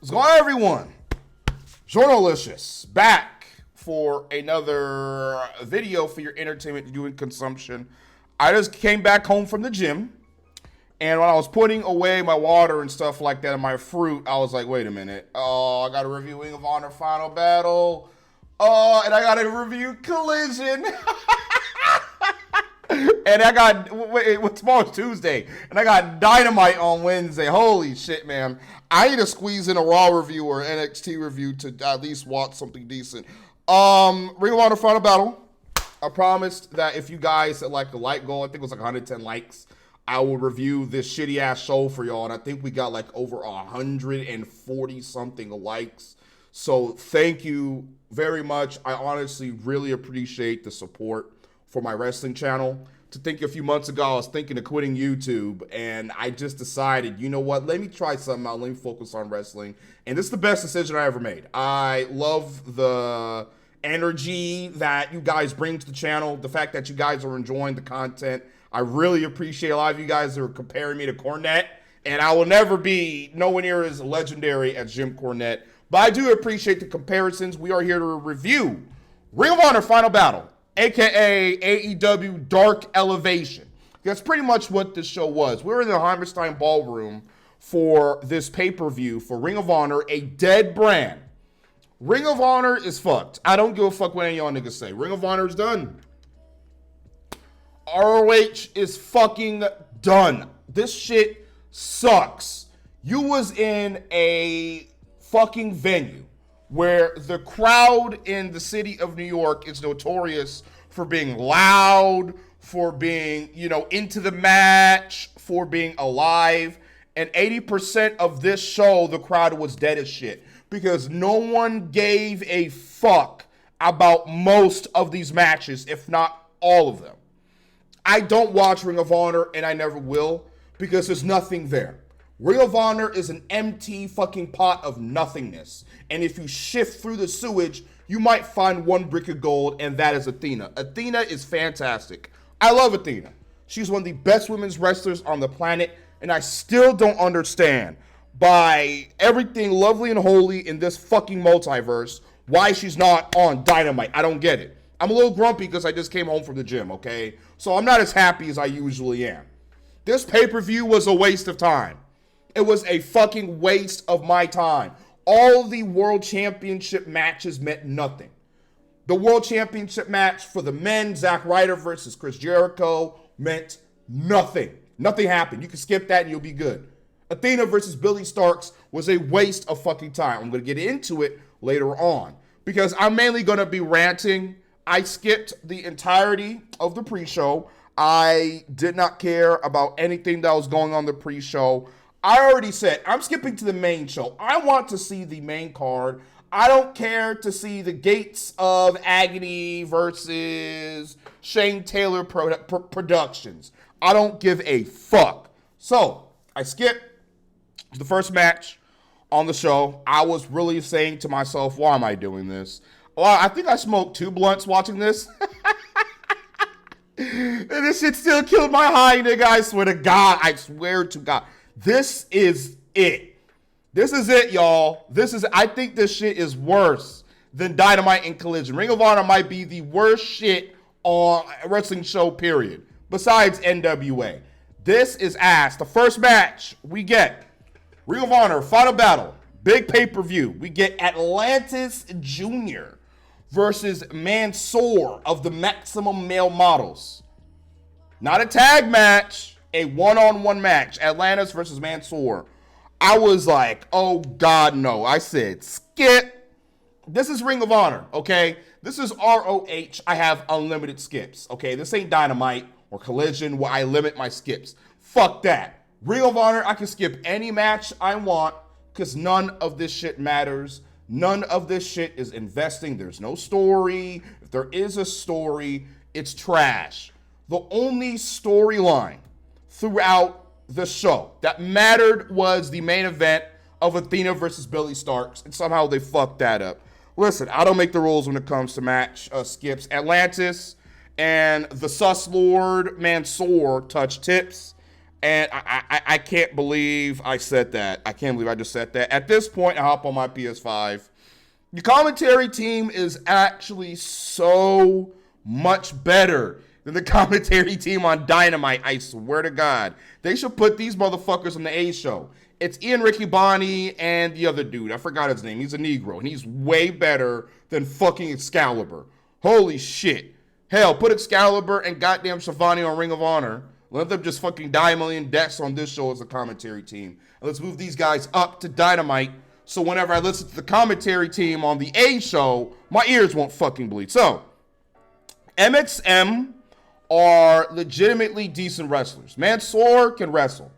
What's going on, everyone? Journalicious back for another video for your entertainment viewing consumption. I just came back home from the gym, and when I was putting away my water and stuff like that and my fruit, I was like, wait a minute. Oh, I got to review Ring of Honor Final Battle. Oh, and I got to review Collision. And I got, tomorrow's Tuesday, and I got Dynamite on Wednesday. Holy shit, man. I need to squeeze in a Raw review or NXT review to at least watch something decent. Ring of Honor Final Battle. I promised that if you guys had like the like goal, I think it was like 110 likes, I will review this shitty ass show for y'all. And I think we got like over 140 something likes. So thank you very much. I honestly really appreciate the support for my wrestling channel. To think a few months ago, I was thinking of quitting YouTube, and I just decided, you know what, let me try something out, let me focus on wrestling, and this is the best decision I ever made. I love the energy that you guys bring to the channel, the fact that you guys are enjoying the content. I really appreciate a lot of you guys that are comparing me to Cornette, and I will never be nowhere near as legendary as Jim Cornette, but I do appreciate the comparisons. We are here to review Ring of Honor Final Battle, aka AEW Dark Elevation. That's pretty much what this show was. We were in the HAMMERSTIEN ballroom for this pay-per-view for Ring of Honor, a dead brand. Ring of Honor is fucked. I don't give a fuck what any of y'all niggas say. Ring of Honor is done. ROH is fucking done. This shit sucks. You was in a fucking venue where the crowd in the city of New York is notorious for being loud, for being, into the match, for being alive. And 80% of this show, the crowd was dead as shit because no one gave a fuck about most of these matches, if not all of them. I don't watch Ring of Honor, and I never will, because there's nothing there. Ring of Honor is an empty fucking pot of nothingness. And if you shift through the sewage, you might find one brick of gold, and that is Athena. Athena is fantastic. I love Athena. She's one of the best women's wrestlers on the planet, and I still don't understand, by everything lovely and holy in this fucking multiverse, why she's not on Dynamite. I don't get it. I'm a little grumpy because I just came home from the gym, okay? So I'm not as happy as I usually am. This pay-per-view was a waste of time. It was a fucking waste of my time. All the World Championship matches meant nothing. The World Championship match for the men, Zack Ryder versus Chris Jericho, meant nothing. Nothing happened. You can skip that and you'll be good. Athena versus Billie Starkz was a waste of fucking time. I'm going to get into it later on because I'm mainly going to be ranting. I skipped the entirety of the pre-show. I did not care about anything that was going on the pre-show. I already said, I'm skipping to the main show. I want to see the main card. I don't care to see the Gates of Agony versus Shane Taylor Productions. I don't give a fuck. So, I skipped the first match on the show. I was really saying to myself, why am I doing this? Well, I think I smoked 2 blunts watching this. And this shit still killed my high, nigga. I swear to God. I swear to God. This is it. This is it, y'all. I think this shit is worse than Dynamite and Collision. Ring of Honor might be the worst shit on a wrestling show, period. Besides NWA. This is ass. The first match we get, Ring of Honor, Final Battle, big pay-per-view. We get Atlantis Jr. versus Mansoor of the Maximum Male Models. Not a tag match. A one-on-one match, Atlantis versus Mansoor. I was like, oh God, no. I said, skip. This is Ring of Honor, okay? This is ROH. I have unlimited skips, okay? This ain't Dynamite or Collision where I limit my skips. Fuck that. Ring of Honor, I can skip any match I want because none of this shit matters. None of this shit is investing. There's no story. If there is a story, it's trash. The only storyline throughout the show that mattered was the main event of Athena versus Billie Starkz, and somehow they fucked that up. Listen, I don't make the rules when it comes to match skips. Atlantis and the Sus Lord Mansoor touch tips. And I can't believe I said that. I can't believe I just said that. At this point, I hop on my PS5. The commentary team is actually so much better than the commentary team on Dynamite. I swear to God. They should put these motherfuckers on the A show. It's Ian Ricky Bonney and the other dude. I forgot his name. He's a Negro. And he's way better than fucking Excalibur. Holy shit. Hell, put Excalibur and goddamn Shivani on Ring of Honor. Let them just fucking die a million deaths on this show as a commentary team. And let's move these guys up to Dynamite. So whenever I listen to the commentary team on the A show, my ears won't fucking bleed. So, MXM are legitimately decent wrestlers. Mansoor can wrestle.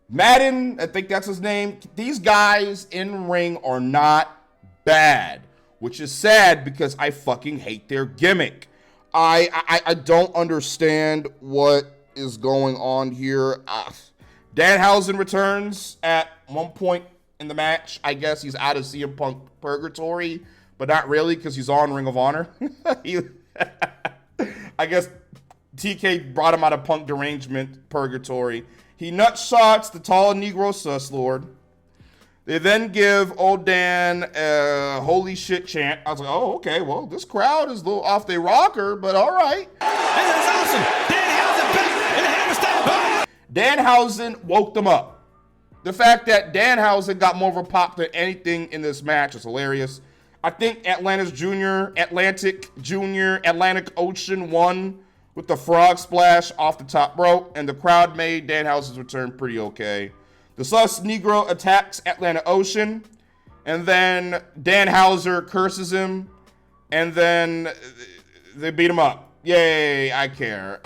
Madden, I think that's his name. These guys in ring are not bad, which is sad because I fucking hate their gimmick. I don't understand what is going on here. Danhausen returns at one point in the match. I guess he's out of CM Punk purgatory, but not really because he's on Ring of Honor. I guess TK brought him out of Punk derangement purgatory. He nut shots the tall Negro sus lord. They then give old Dan a holy shit chant. I was like, oh, okay, well, this crowd is a little off their rocker, but all right. And that's awesome. Danhausen back in the Danhausen woke them up. The fact that Danhausen got more of a pop than anything in this match is hilarious. I think Atlantic Ocean won with the frog splash off the top rope, and the crowd made Danhausen's return pretty okay. The sus Negro attacks Atlantic Ocean, and then Danhausen curses him, and then they beat him up. Yay, I care.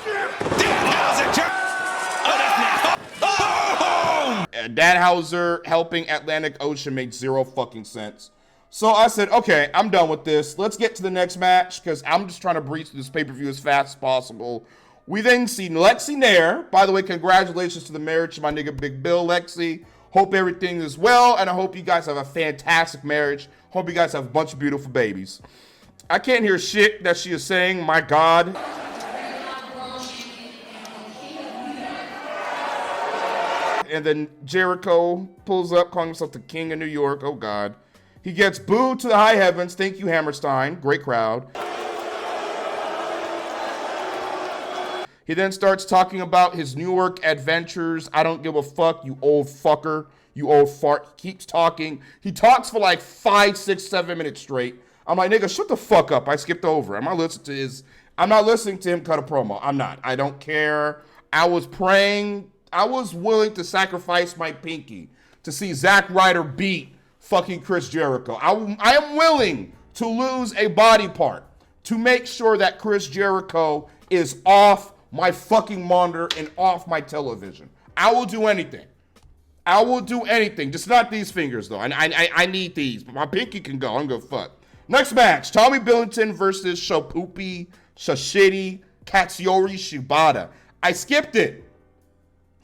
Danhausen helping Atlantic Ocean made zero fucking sense. So I said, okay, I'm done with this. Let's get to the next match because I'm just trying to breeze through this pay-per-view as fast as possible. We then see Lexi Nair. By the way, congratulations to the marriage of my nigga Big Bill, Lexi. Hope everything is well, and I hope you guys have a fantastic marriage. Hope you guys have a bunch of beautiful babies. I can't hear shit that she is saying, my God. And then Jericho pulls up, calling himself the King of New York. Oh, God. He gets booed to the high heavens. Thank you, Hammerstein. Great crowd. He then starts talking about his New York adventures. I don't give a fuck, you old fucker. You old fart. He keeps talking. He talks for like 5, 6, 7 minutes straight. I'm like, nigga, shut the fuck up. I skipped over. I'm not listening to him cut a promo. I'm not. I don't care. I was praying. I was willing to sacrifice my pinky to see Zack Ryder beat fucking Chris Jericho. I am willing to lose a body part to make sure that Chris Jericho is off my fucking monitor and off my television. I will do anything. I will do anything. Just not these fingers, though. I need these, but my pinky can go. I'm gonna fuck. Next match, Tommy Billington versus Shopupi Shashiri Katsuyori Shibata. I skipped it.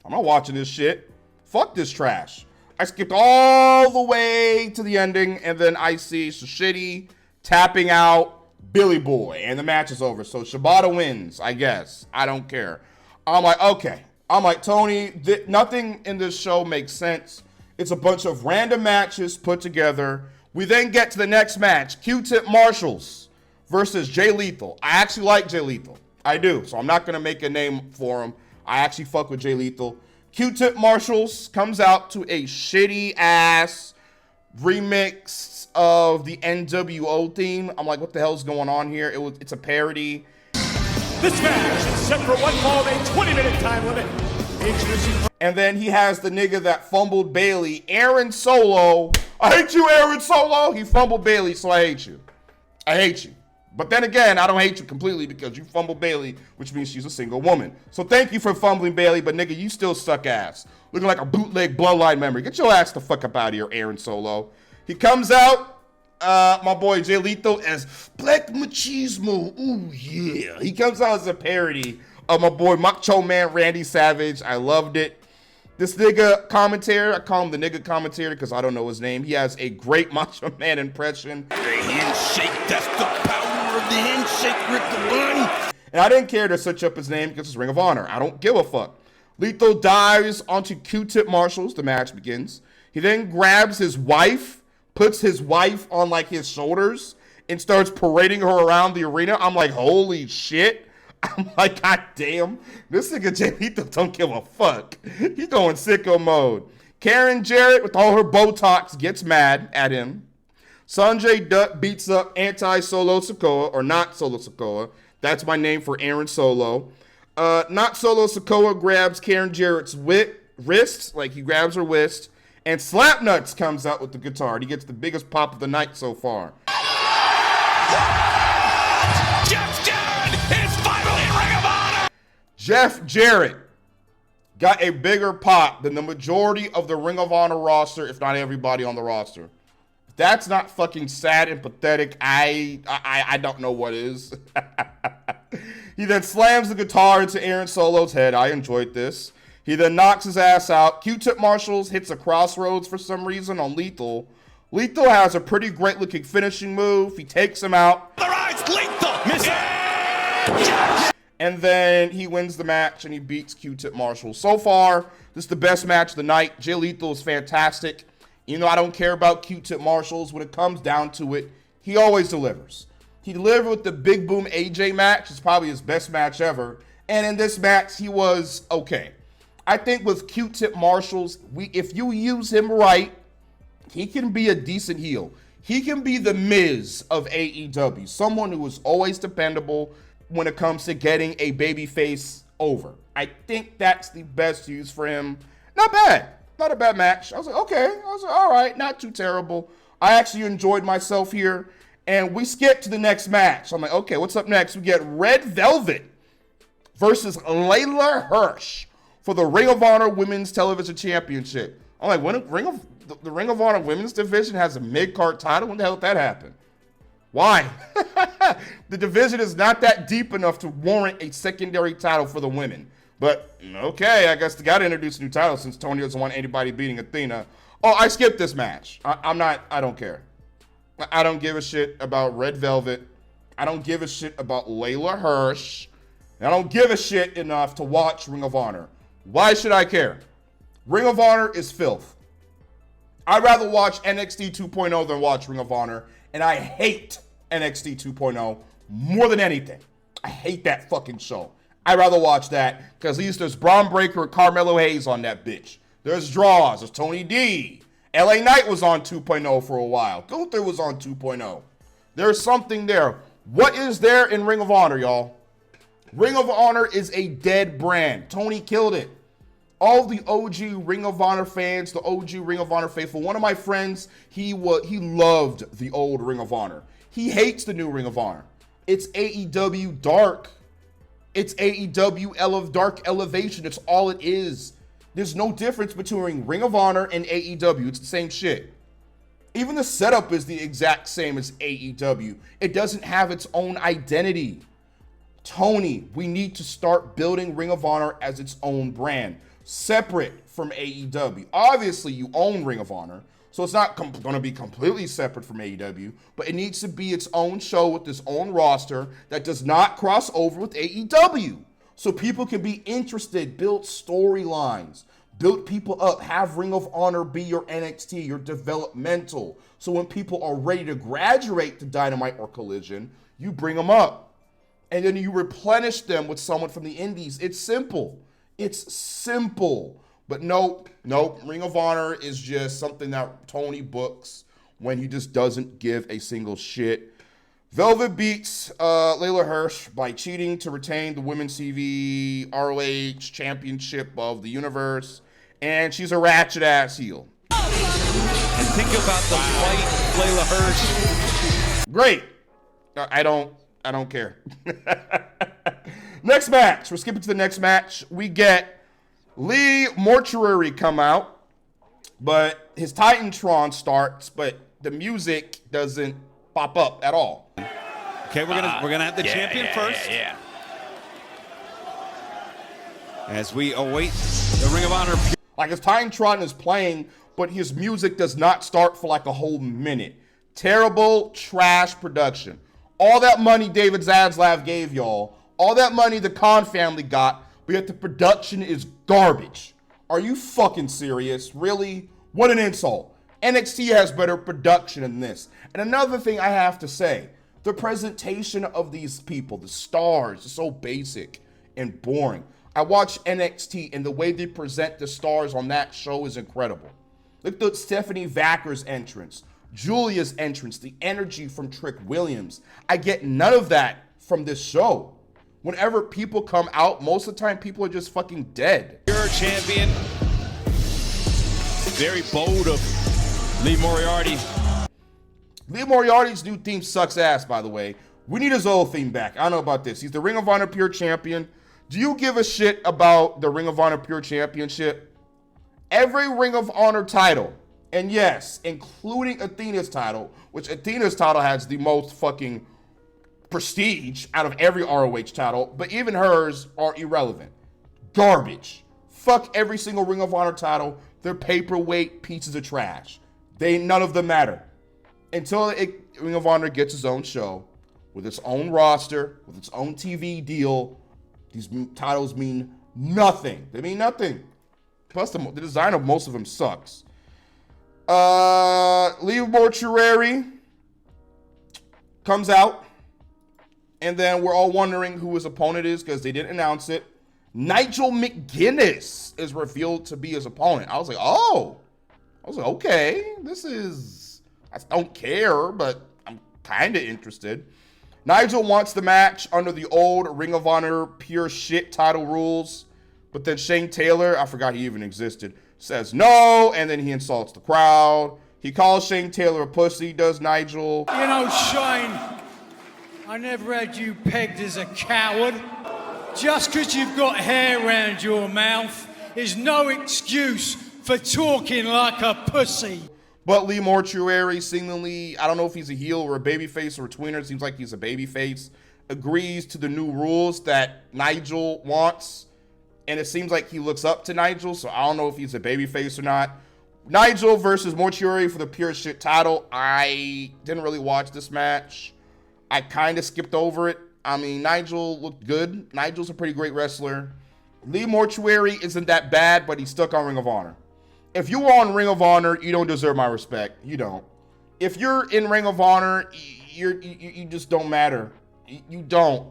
I'm not watching this shit. Fuck this trash. I skipped all the way to the ending, and then I see Shashiri tapping out Billy Boy, and the match is over. So Shibata wins, I guess. I don't care. I'm like, okay. I'm like, Tony, nothing in this show makes sense. It's a bunch of random matches put together. We then get to the next match, Q-Tip Marshalls versus Jay Lethal. I actually like Jay Lethal. I do, so I'm not going to make a name for him. I actually fuck with Jay Lethal. Q-Tip Marshalls comes out to a shitty-ass remix of the NWO theme. I'm like, what the hell's going on here? It's a parody. This match is set for one fall, a 20-minute time limit. And then he has the nigga that fumbled Bailey, Aaron Solo. I hate you, Aaron Solo. He fumbled Bailey, so I hate you. I hate you. But then again, I don't hate you completely because you fumbled Bailey, which means she's a single woman. So thank you for fumbling Bailey, but nigga, you still suck ass. Looking like a bootleg bloodline member. Get your ass the fuck up out of here, Aaron Solo. He comes out, my boy Jay Lethal, as Black Machismo. Ooh, yeah. He comes out as a parody of my boy Macho Man Randy Savage. I loved it. This nigga commentator, I call him the nigga commentator because I don't know his name. He has a great Macho Man impression. The handshake, that's the power of the handshake, Rick the One. And I didn't care to search up his name because it's Ring of Honor. I don't give a fuck. Lethal dives onto Q-tip Marshalls. The match begins. He then grabs his wife, puts his wife on like his shoulders, and starts parading her around the arena. I'm like, holy shit. I'm like, god damn. This nigga Jay Lethal don't give a fuck. He's going sicko mode. Karen Jarrett, with all her Botox, gets mad at him. Sanjay Dutt beats up anti-Solo Sikoa, or not Solo Sikoa. That's my name for Aaron Solo. Not Solo Sikoa grabs Karen Jarrett's wrist, like he grabs her wrist, and Slapnuts comes out with the guitar. He gets the biggest pop of the night so far. Jeff Jarrett is finally in Ring of Honor! Jeff Jarrett got a bigger pop than the majority of the Ring of Honor roster, if not everybody on the roster. If that's not fucking sad and pathetic, I don't know what is. He then slams the guitar into Aaron Solo's head. I enjoyed this. He then knocks his ass out. Q-tip Marshalls hits a crossroads for some reason on Lethal. Lethal has a pretty great looking finishing move. He takes him out. The rise, Lethal! Miss And then he wins the match and he beats Q-tip Marshall. So far, this is the best match of the night. Jay Lethal is fantastic. You know, I don't care about Q-tip Marshalls. When it comes down to it, he always delivers. He delivered with the Big Boom AJ match. It's probably his best match ever. And in this match, he was okay. I think with Q-tip Marshalls, if you use him right, he can be a decent heel. He can be the Miz of AEW. Someone who is always dependable when it comes to getting a babyface over. I think that's the best use for him. Not bad. Not a bad match. I was like, okay. I was like, all right, not too terrible. I actually enjoyed myself here. And we skip to the next match. I'm like, okay, what's up next? We get Red Velvet versus Layla Hirsch for the Ring of Honor Women's Television Championship. I'm like, when the Ring of Honor Women's Division has a mid-card title? When the hell did that happen? Why? The division is not that deep enough to warrant a secondary title for the women. But, okay, I guess they got to introduce a new title since Tony doesn't want anybody beating Athena. Oh, I skipped this match. I don't care. I don't give a shit about Red Velvet. I don't give a shit about Layla Hirsch. I don't give a shit enough to watch Ring of Honor. Why should I care? Ring of Honor is filth. I'd rather watch NXT 2.0 than watch Ring of Honor. And I hate NXT 2.0 more than anything. I hate that fucking show. I'd rather watch that because at least there's Braun Breaker and Carmelo Hayes on that bitch. There's draws. There's Tony D. LA Knight was on 2.0 for a while. Gunther was on 2.0. There's something there. What is there in Ring of Honor, y'all? Ring of Honor is a dead brand. Tony killed it. All the OG Ring of Honor fans, the OG Ring of Honor faithful. One of my friends, he loved the old Ring of Honor. He hates the new Ring of Honor. It's AEW Dark. It's AEW Dark Elevation. It's all it is. There's no difference between Ring of Honor and AEW. It's the same shit. Even the setup is the exact same as AEW. It doesn't have its own identity. Tony, we need to start building Ring of Honor as its own brand, separate from AEW. Obviously, you own Ring of Honor, so it's not going to be completely separate from AEW, but it needs to be its own show with its own roster that does not cross over with AEW. So people can be interested, build storylines, build people up, have Ring of Honor be your NXT, your developmental. So when people are ready to graduate to Dynamite or Collision, you bring them up. And then you replenish them with someone from the indies. It's simple. It's simple. But nope. Ring of Honor is just something that Tony books when he just doesn't give a single shit. Velvet beats Layla Hirsch by cheating to retain the Women's TV ROH Championship of the Universe. And she's a ratchet-ass heel. And think about the fight, Layla Hirsch. Great. I don't care. Next match. We're skipping to the next match. We get Lee Mortuary come out, but his Titantron starts, but the music doesn't pop up at all. Okay, we're gonna have the champion first. Yeah. As we await the Ring of Honor. Like his Titantron is playing, but his music does not start for like a whole minute. Terrible, trash production. All that money David Zaslav gave y'all, all that money the Khan family got, but yet the production is garbage. Are you fucking serious? Really? What an insult. NXT has better production than this. And another thing I have to say, the presentation of these people, the stars, is so basic and boring. I watch NXT and the way they present the stars on that show is incredible. Look at Stephanie Vacker's entrance, Julia's entrance, the energy from Trick Williams. I get none of that from this show. Whenever people come out, most of the time people are just fucking dead. You're a champion. Very bold of Lee Moriarty. Lee Moriarty's new theme sucks ass, by the way. We need his old theme back. I don't know about this. He's the Ring of Honor Pure Champion. Do you give a shit about the Ring of Honor Pure Championship? Every Ring of Honor title, and yes, including Athena's title, which Athena's title has the most fucking prestige out of every ROH title, but even hers are irrelevant. Garbage. Fuck every single Ring of Honor title. They're paperweight pieces of trash. None of them matter. Until Ring of Honor gets its own show, with its own roster, with its own TV deal, these titles mean nothing. They mean nothing. Plus, the design of most of them sucks. Lee Mortuary comes out, and then we're all wondering who his opponent is because they didn't announce it. Nigel McGuinness is revealed to be his opponent. I was like, oh. I was like, okay, I don't care, but I'm kind of interested. Nigel wants the match under the old Ring of Honor pure shit title rules, but then Shane Taylor, I forgot he even existed, says no, and then he insults the crowd. He calls Shane Taylor a pussy, does Nigel. You know, Shane, I never had you pegged as a coward. Just because you've got hair around your mouth is no excuse for talking like a pussy. But Lee Mortuary, seemingly, I don't know if he's a heel or a babyface or a tweener. It seems like he's a babyface. Agrees to the new rules that Nigel wants. And it seems like he looks up to Nigel, so I don't know if he's a babyface or not. Nigel versus Mortuary for the pure shit title. I didn't really watch this match. I kind of skipped over it. I mean, Nigel looked good. Nigel's a pretty great wrestler. Lee Mortuary isn't that bad, but he's stuck on Ring of Honor. If you were on Ring of Honor, you don't deserve my respect. You don't. If you're in Ring of Honor, you just don't matter. You don't.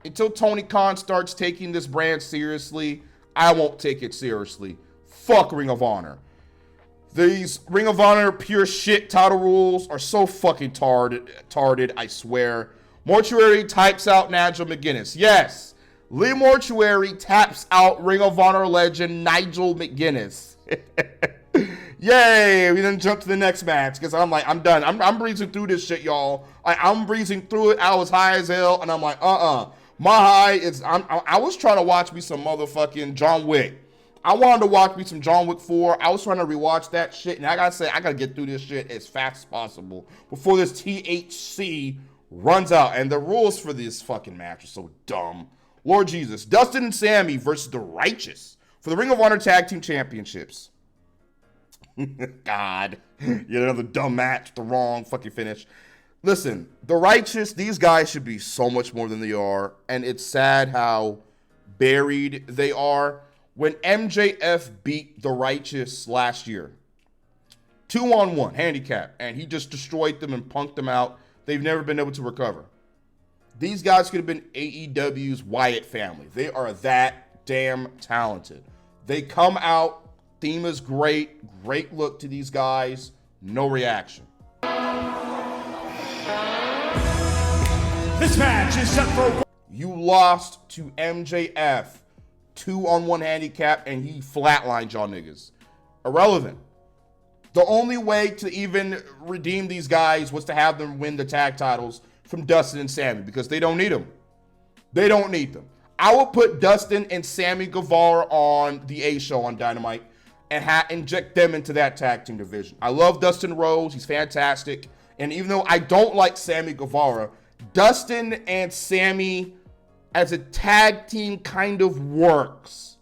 Until Tony Khan starts taking this brand seriously, I won't take it seriously. Fuck Ring of Honor. These Ring of Honor pure shit title rules are so fucking tarded, I swear. Mortuary types out Nigel McGuinness. Yes, Lee Mortuary taps out Ring of Honor legend Nigel McGuinness. Yay, we then jump to the next match because I'm like, I'm done. I'm breezing through this shit, y'all. I'm breezing through it. I was high as hell, and I'm like, my high is, I was trying to watch me some motherfucking John Wick. I wanted to watch me some John Wick 4. I was trying to rewatch that shit, and I gotta say, I gotta get through this shit as fast as possible before this THC runs out. And the rules for this fucking match are so dumb. Lord Jesus. Dustin and Sammy versus The Righteous for the Ring of Honor Tag Team Championships. God. Yet another dumb match, the wrong fucking finish. Listen, The Righteous, these guys should be so much more than they are. And it's sad how buried they are. When MJF beat The Righteous last year, 2-on-1 handicap, and he just destroyed them and punked them out. They've never been able to recover. These guys could have been AEW's Wyatt family. They are that damn talented. They come out, theme is great look to these guys, no reaction. This match is set for... You lost to MJF, 2-on-1 handicap, and he flatlined y'all niggas. Irrelevant. The only way to even redeem these guys was to have them win the tag titles from Dustin and Sammy because they don't need them. They don't need them. I will put Dustin and Sammy Guevara on the A show on Dynamite and inject them into that tag team division. I love Dustin Rhodes. He's fantastic. And even though I don't like Sammy Guevara, Dustin and Sammy as a tag team kind of works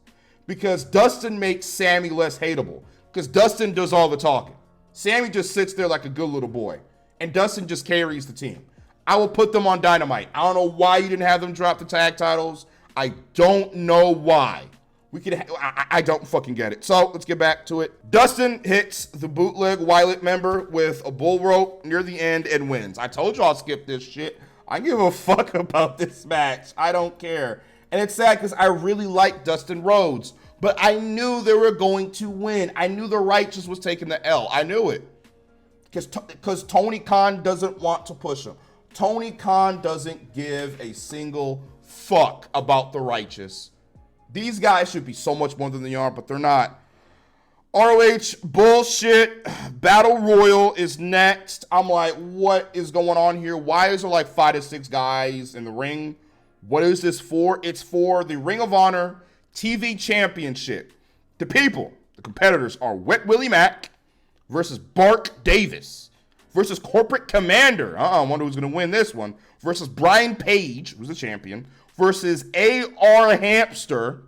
because Dustin makes Sammy less hateable because Dustin does all the talking. Sammy just sits there like a good little boy and Dustin just carries the team. I will put them on Dynamite. I don't know why you didn't have them drop the tag titles. I don't know why. I don't fucking get it. So let's get back to it. Dustin hits the bootleg Wyatt member with a bull rope near the end and wins. I told you I'll skip this shit. I give a fuck about this match. I don't care. And it's sad because I really like Dustin Rhodes, but I knew they were going to win. I knew the Righteous was taking the L. I knew it. Because Tony Khan doesn't want to push him. Tony Khan doesn't give a single fuck about the Righteous. These guys should be so much more than they are, but they're not. ROH bullshit. Battle Royal is next. I'm like, what is going on here? Why is there like 5 to 6 guys in the ring? What is this for? It's for the Ring of Honor TV Championship. The people, the competitors are Wet Willie Mack versus Bark Davis versus Corporate Commander. I wonder who's going to win this one. Versus Brian Page, who's the champion, versus AR Hamster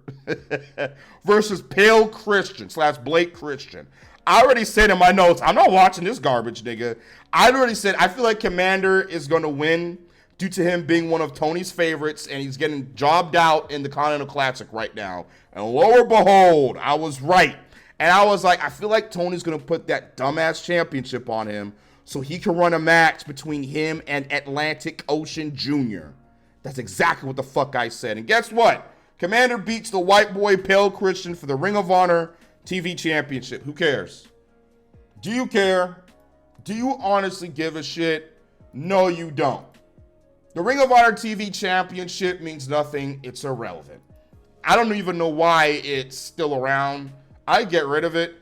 versus Pale Christian / Blake Christian. I already said in my notes, I'm not watching this garbage, nigga. I already said I feel like Commander is going to win due to him being one of Tony's favorites, and he's getting jobbed out in the Continental Classic right now. And lo and behold, I was right. And I was like, I feel like Tony's going to put that dumbass championship on him so he can run a match between him and Atlantic Ocean Jr. That's exactly what the fuck I said. And guess what? Commander beats the white boy Pale Christian for the Ring of Honor TV Championship. Who cares? Do you care? Do you honestly give a shit? No, you don't. The Ring of Honor TV Championship means nothing. It's irrelevant. I don't even know why it's still around. I'd get rid of it.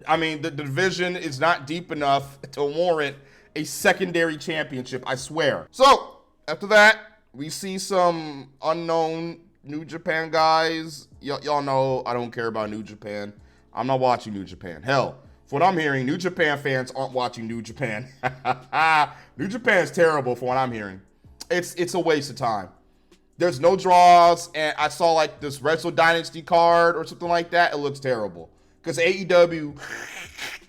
I mean, the division is not deep enough to warrant a secondary championship, I swear. So, after that, we see some unknown New Japan guys. Y'all know I don't care about New Japan. I'm not watching New Japan. Hell, for what I'm hearing, New Japan fans aren't watching New Japan. New Japan is terrible for what I'm hearing. It's a waste of time. There's no draws, and I saw like this Wrestle Dynasty card or something like that. It looks terrible. Because AEW,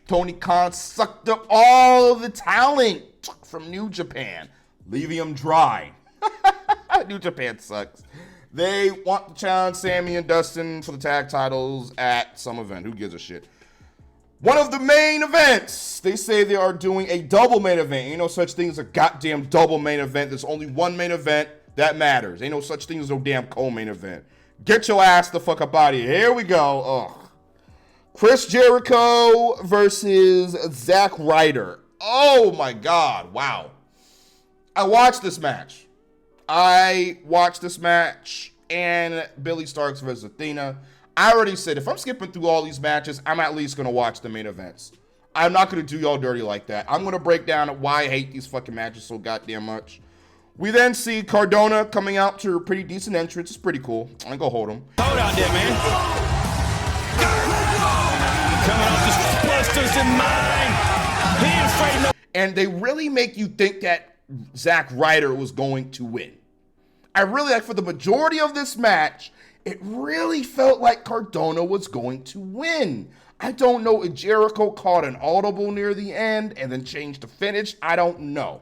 Tony Khan sucked up all of the talent from New Japan, leaving them dry. New Japan sucks. They want to challenge Sammy and Dustin for the tag titles at some event. Who gives a shit? One of the main events. They say they are doing a double main event. Ain't no such thing as a goddamn double main event. There's only one main event that matters. Ain't no such thing as no damn co-main event. Get your ass the fuck up out of here. Here we go. Ugh. Chris Jericho versus Zack Ryder. Oh my God. Wow. I watched this match. and Billie Starkz versus Athena. I already said if I'm skipping through all these matches, I'm at least going to watch the main events. I'm not going to do y'all dirty like that. I'm going to break down why I hate these fucking matches so goddamn much. We then see Cardona coming out to a pretty decent entrance. It's pretty cool. I'm going to go hold him. Hold out there, man. Coming off just blusters in mine. He ain't afraid no. And they really make you think that Zack Ryder was going to win. I really, like, for the majority of this match, it really felt like Cardona was going to win. I don't know if Jericho caught an audible near the end and then changed the finish. I don't know.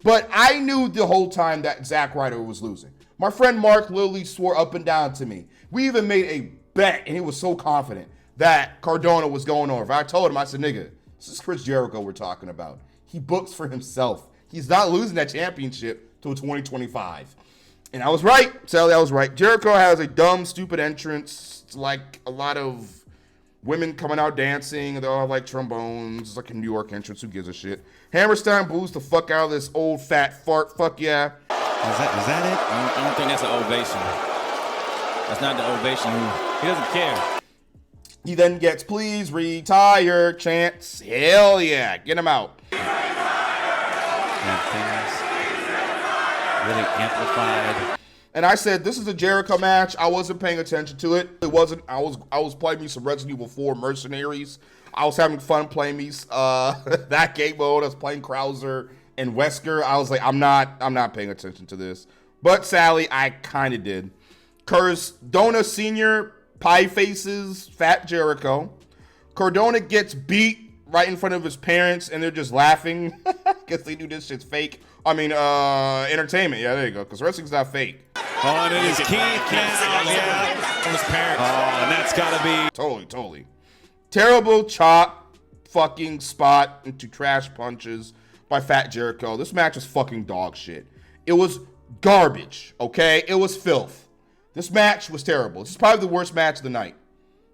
But I knew the whole time that Zack Ryder was losing. My friend Mark literally swore up and down to me. We even made a bet, and he was so confident that Cardona was going over. I told him, I said, nigga, this is Chris Jericho we're talking about. He books for himself. He's not losing that championship till 2025. And I was right. Sadly, I was right. Jericho has a dumb, stupid entrance. It's like a lot of women coming out dancing. They all have like trombones. It's like a New York entrance. Who gives a shit? Hammerstein boos the fuck out of this old fat fart. Fuck yeah. Is that it? I don't think that's an ovation. That's not the ovation. He doesn't care. He then gets, please retire chants. Hell yeah. Get him out. And things really amplified. And I said, this is a Jericho match. I wasn't paying attention to it. It wasn't. I was playing me some Resident Evil 4 Mercenaries. I was having fun playing me that game mode. I was playing Krauser and Wesker. I was like, I'm not paying attention to this. But sadly, I kind of did. Cardona Sr. pie faces Fat Jericho. Cardona gets beat right in front of his parents, and they're just laughing because they knew this shit's fake. I mean, entertainment. Yeah, there you go. Because wrestling's not fake. Oh, and it is Keith now. Yeah. From his parents. Oh, and that's got to be. Totally. Terrible chop fucking spot into trash punches by Fat Jericho. This match was fucking dog shit. It was garbage, okay? It was filth. This match was terrible. This is probably the worst match of the night.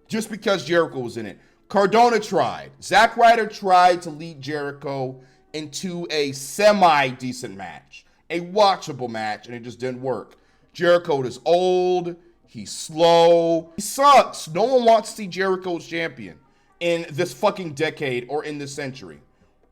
Just because Jericho was in it. Cardona tried. Zack Ryder tried to lead Jericho into a semi-decent match. A watchable match, and it just didn't work. Jericho is old. He's slow. He sucks. No one wants to see Jericho as champion in this fucking decade or in this century.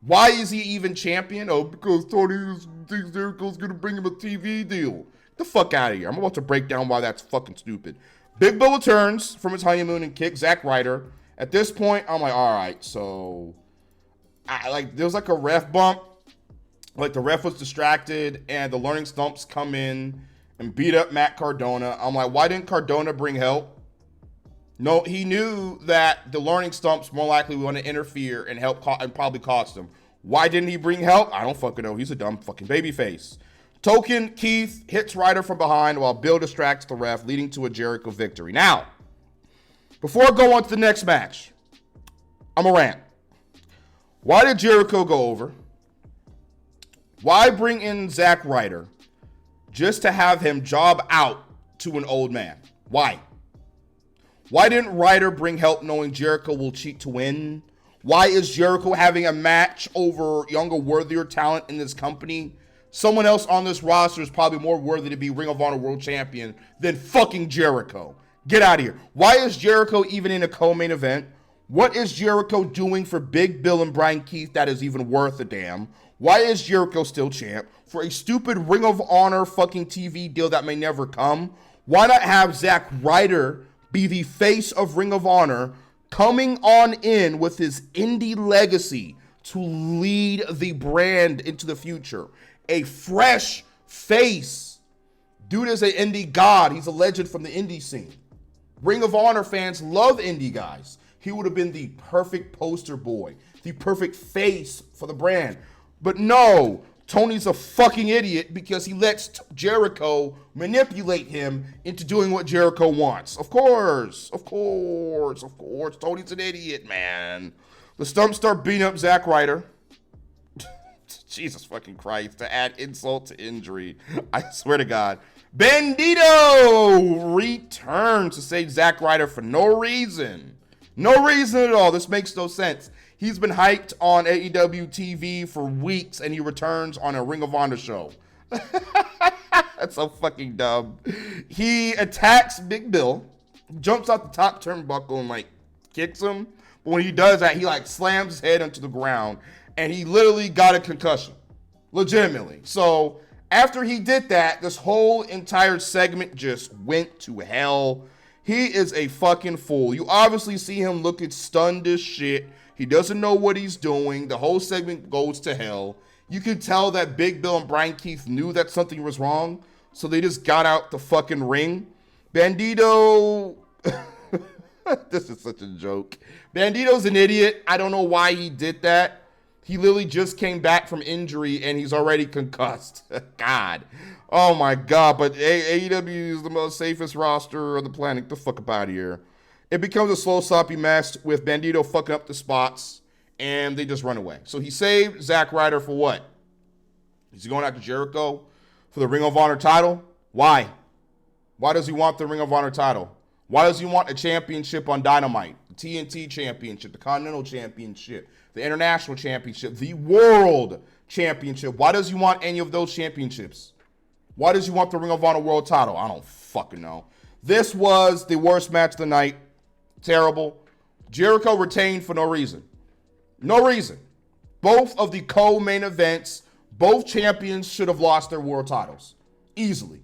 Why is he even champion? Oh, because Tony thinks Jericho's going to bring him a TV deal. Get the fuck out of here. I'm about to break down why that's fucking stupid. Big Bill returns from his honeymoon and kicks Zack Ryder. At this point, I'm like, all right, so there was like a ref bump. Like the ref was distracted and the learning stumps come in and beat up Matt Cardona. I'm like, why didn't Cardona bring help? No, he knew that the learning stumps more likely want to interfere and help and probably cost him. Why didn't he bring help? I don't fucking know. He's a dumb fucking babyface. Token Keith hits Ryder from behind while Bill distracts the ref, leading to a Jericho victory. Now, before I go on to the next match, I'm a rant. Why did Jericho go over? Why bring in Zack Ryder just to have him job out to an old man? Why? Why didn't Ryder bring help knowing Jericho will cheat to win? Why is Jericho having a match over younger, worthier talent in this company? Someone else on this roster is probably more worthy to be Ring of Honor World Champion than fucking Jericho. Get out of here. Why is Jericho even in a co-main event? What is Jericho doing for Big Bill and Brian Keith that is even worth a damn? Why is Jericho still champ? For a stupid Ring of Honor fucking TV deal that may never come? Why not have Zack Ryder be the face of Ring of Honor, coming on in with his indie legacy to lead the brand into the future? A fresh face. Dude is an indie god. He's a legend from the indie scene. Ring of Honor fans love indie guys. He would have been the perfect poster boy, the perfect face for the brand. But no, Tony's a fucking idiot because he lets Jericho manipulate him into doing what Jericho wants. Of course. Tony's an idiot, man. The Stumps start beating up Zack Ryder. Jesus fucking Christ, to add insult to injury. I swear to God. Bandito returns to save Zack Ryder for no reason. No reason at all. This makes no sense. He's been hyped on AEW TV for weeks, and he returns on a Ring of Honor show. That's so fucking dumb. He attacks Big Bill, jumps out the top turnbuckle and, like, kicks him. But when he does that, he, like, slams his head onto the ground, and he literally got a concussion. Legitimately. So, after he did that, this whole entire segment just went to hell. He is a fucking fool. You obviously see him looking stunned as shit. He doesn't know what he's doing. The whole segment goes to hell. You can tell that Big Bill and Brian Keith knew that something was wrong, so they just got out the fucking ring. Bandito... This is such a joke. Bandito's an idiot. I don't know why he did that. He literally just came back from injury, and he's already concussed. God. Oh, my God. But AEW is the most safest roster on the planet. Get the fuck up out of here. It becomes a slow, sloppy mess with Bandito fucking up the spots, and they just run away. So he saved Zack Ryder for what? Is he going after Jericho for the Ring of Honor title? Why? Why does he want the Ring of Honor title? Why does he want a championship on Dynamite? The TNT championship, the Continental championship, the International championship, the World championship. Why does he want any of those championships? Why does he want the Ring of Honor World title? I don't fucking know. This was the worst match of the night. Terrible. Jericho retained for no reason. No reason. Both of the co-main events, both champions should have lost their world titles. Easily.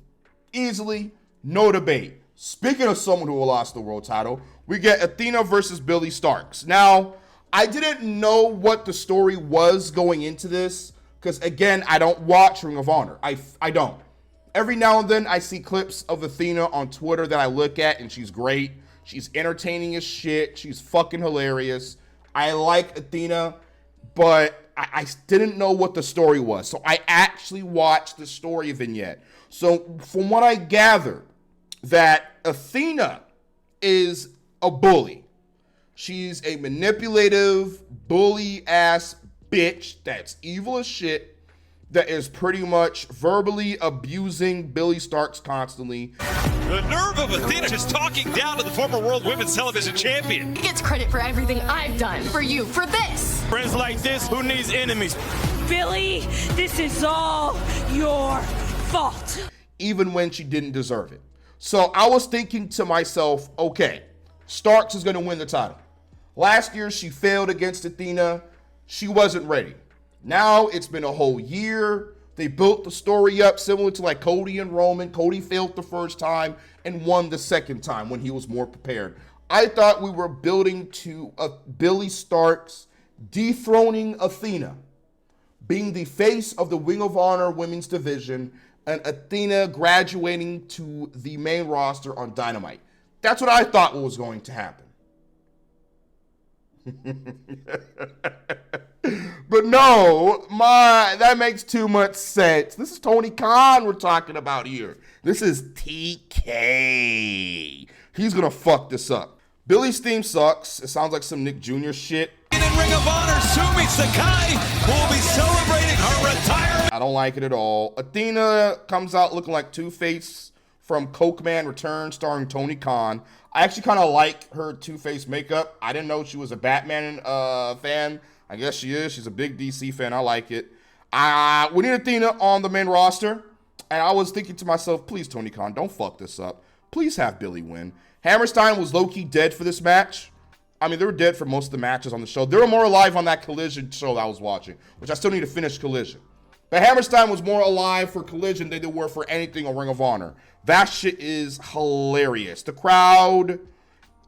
Easily. No debate. Speaking of someone who lost the world title, we get Athena versus Billie Starkz. Now, I didn't know what the story was going into this because, again, I don't watch Ring of Honor. I don't. Every now and then I see clips of Athena on Twitter that I look at, and she's great. She's entertaining as shit. She's fucking hilarious. I like Athena, but I didn't know what the story was. So I actually watched the story vignette. So from what I gathered, that Athena is a bully. She's a manipulative, bully-ass bitch that's evil as shit, that is pretty much verbally abusing Billie Starkz constantly. The nerve of Athena just talking down to the former World Women's Television Champion. He gets credit for everything I've done for you, for this. Friends like this, who needs enemies? Billie, this is all your fault. Even when she didn't deserve it. So I was thinking to myself, okay, Starkz is going to win the title. Last year, she failed against Athena. She wasn't ready. Now it's been a whole year. They built the story up similar to like Cody and Roman. Cody failed the first time and won the second time when he was more prepared. I thought we were building to Billie Starkz dethroning Athena, being the face of the Ring of Honor women's division, and Athena graduating to the main roster on Dynamite. That's what I thought was going to happen. But no, that makes too much sense. This is Tony Khan we're talking about here. This is TK. He's gonna fuck this up. Billie's theme sucks. It sounds like some Nick Jr. shit. In Ring of Honor, Sumi Sakai will be celebrating her retirement. I don't like it at all. Athena comes out looking like Two-Face from Coke Man Returns, starring Tony Khan. I actually kind of like her Two-Face makeup. I didn't know she was a Batman fan. I guess she is. She's a big DC fan. I like it. We need Athena on the main roster. And I was thinking to myself, please, Tony Khan, don't fuck this up. Please have Billie win. Hammerstein was low-key dead for this match. I mean, they were dead for most of the matches on the show. They were more alive on that Collision show that I was watching, which I still need to finish Collision. But Hammerstein was more alive for Collision than they were for anything on Ring of Honor. That shit is hilarious. The crowd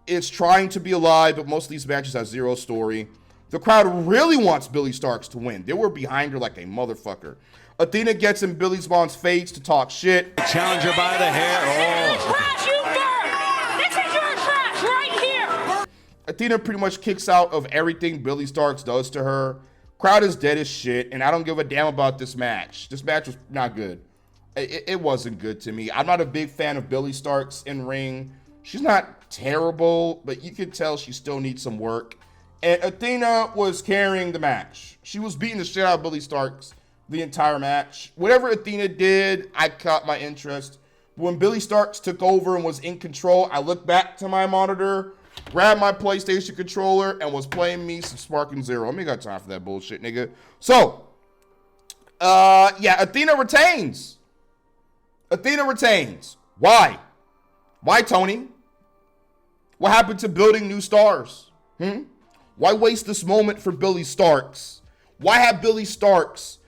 is trying to be alive, but most of these matches have zero story. The crowd really wants Billie Starkz to win. They were behind her like a motherfucker. Athena gets in Billie Starkz's face to talk shit. Challenger by the hair. Oh. Trash, you burn! This is your trash right here! Athena pretty much kicks out of everything Billie Starkz does to her. Crowd is dead as shit, and I don't give a damn about this match. This match was not good. It wasn't good to me. I'm not a big fan of Billie Starkz in ring. She's not terrible, but you can tell she still needs some work. And Athena was carrying the match. She was beating the shit out of Billie Starkz the entire match. Whatever Athena did, I caught my interest. When Billie Starkz took over and was in control, I looked back to my monitor, grabbed my PlayStation controller, and was playing me some Sparking Zero. I ain't got time for that bullshit, nigga. So, yeah, Athena retains. Athena retains. Why? Why, Tony? What happened to building new stars? Why waste this moment for Billie Starkz? Why have Billie Starkz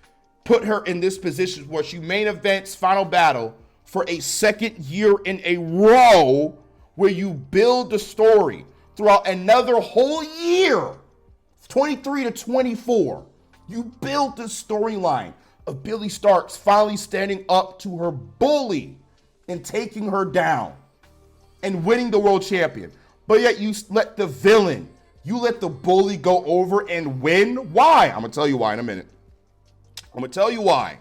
put her in this position where she main events Final Battle for a second year in a row, where you build the story throughout another whole year, 23 to 24. You build the storyline of Billie Starkz finally standing up to her bully and taking her down and winning the world champion. But yet you let the villain, you let the bully go over and win. Why? I'm going to tell you why in a minute. I'm going to tell you why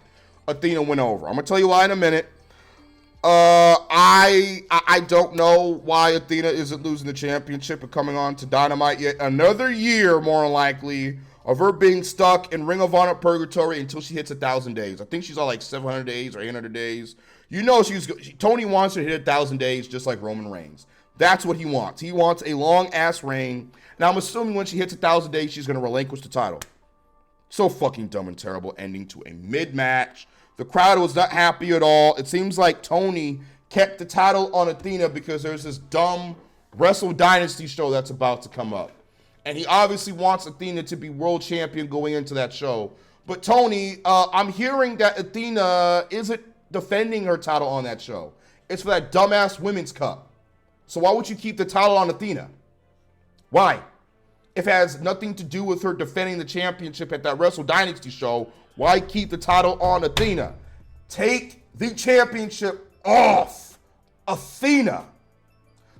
Athena went over. I'm going to tell you why in a minute. I don't know why Athena isn't losing the championship and coming on to Dynamite yet. Another year, more than likely, of her being stuck in Ring of Honor purgatory until she hits 1,000 days. I think she's on like 700 days or 800 days. You know, Tony wants her to hit 1,000 days just like Roman Reigns. That's what he wants. He wants a long-ass reign. And I'm assuming when she hits 1,000 days, she's going to relinquish the title. So fucking dumb and terrible ending to a mid-match. The crowd was not happy at all. It seems like Tony kept the title on Athena because there's this dumb Wrestle Dynasty show that's about to come up. And he obviously wants Athena to be world champion going into that show. But Tony, I'm hearing that Athena isn't defending her title on that show. It's for that dumbass Women's Cup. So why would you keep the title on Athena? Why? If it has nothing to do with her defending the championship at that Wrestle Dynasty show, why keep the title on Athena? Take the championship off Athena.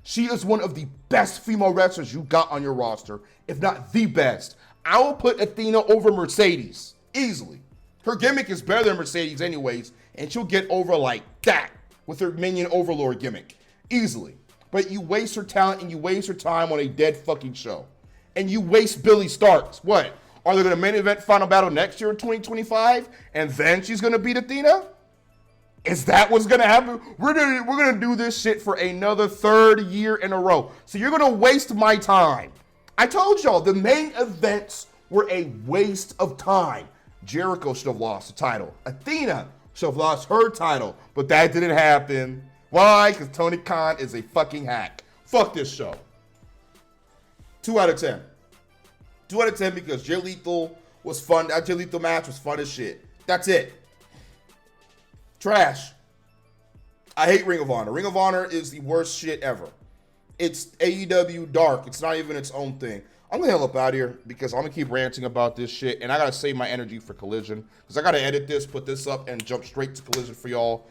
She is one of the best female wrestlers you got on your roster, if not the best. I will put Athena over Mercedes easily. Her gimmick is better than Mercedes anyways, and she'll get over like that with her minion overlord gimmick easily. But you waste her talent and you waste her time on a dead fucking show. And you waste Billie Starkz. What? Are they going to main event Final Battle next year in 2025? And then she's going to beat Athena? Is that what's going to happen? We're gonna do this shit for another 3rd year in a row. So you're going to waste my time. I told y'all, the main events were a waste of time. Jericho should have lost the title. Athena should have lost her title. But that didn't happen. Why? Because Tony Khan is a fucking hack. Fuck this show. 2 out of 10. 2 out of 10 because Jay Lethal was fun. That Jay Lethal match was fun as shit. That's it. Trash. I hate Ring of Honor. Ring of Honor is the worst shit ever. It's AEW dark. It's not even its own thing. I'm going to hell up out here because I'm going to keep ranting about this shit, and I got to save my energy for Collision because I got to edit this, put this up, and jump straight to Collision for y'all.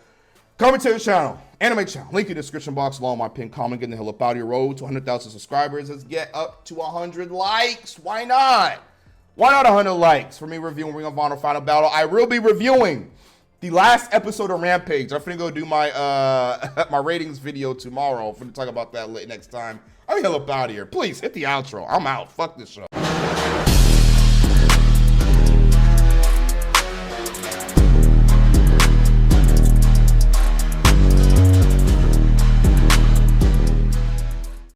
Commentary channel, anime channel, link in the description box along my pinned comment. Getting the hell up out of your road to 100,000 subscribers. Let's get up to 100 likes. Why not? Why not 100 likes for me reviewing Ring of Honor Final Battle? I will be reviewing the last episode of Rampage. I'm finna go do my my ratings video tomorrow. I'm finna talk about that next time. I'm hell up out of here. Please hit the outro. I'm out. Fuck this show.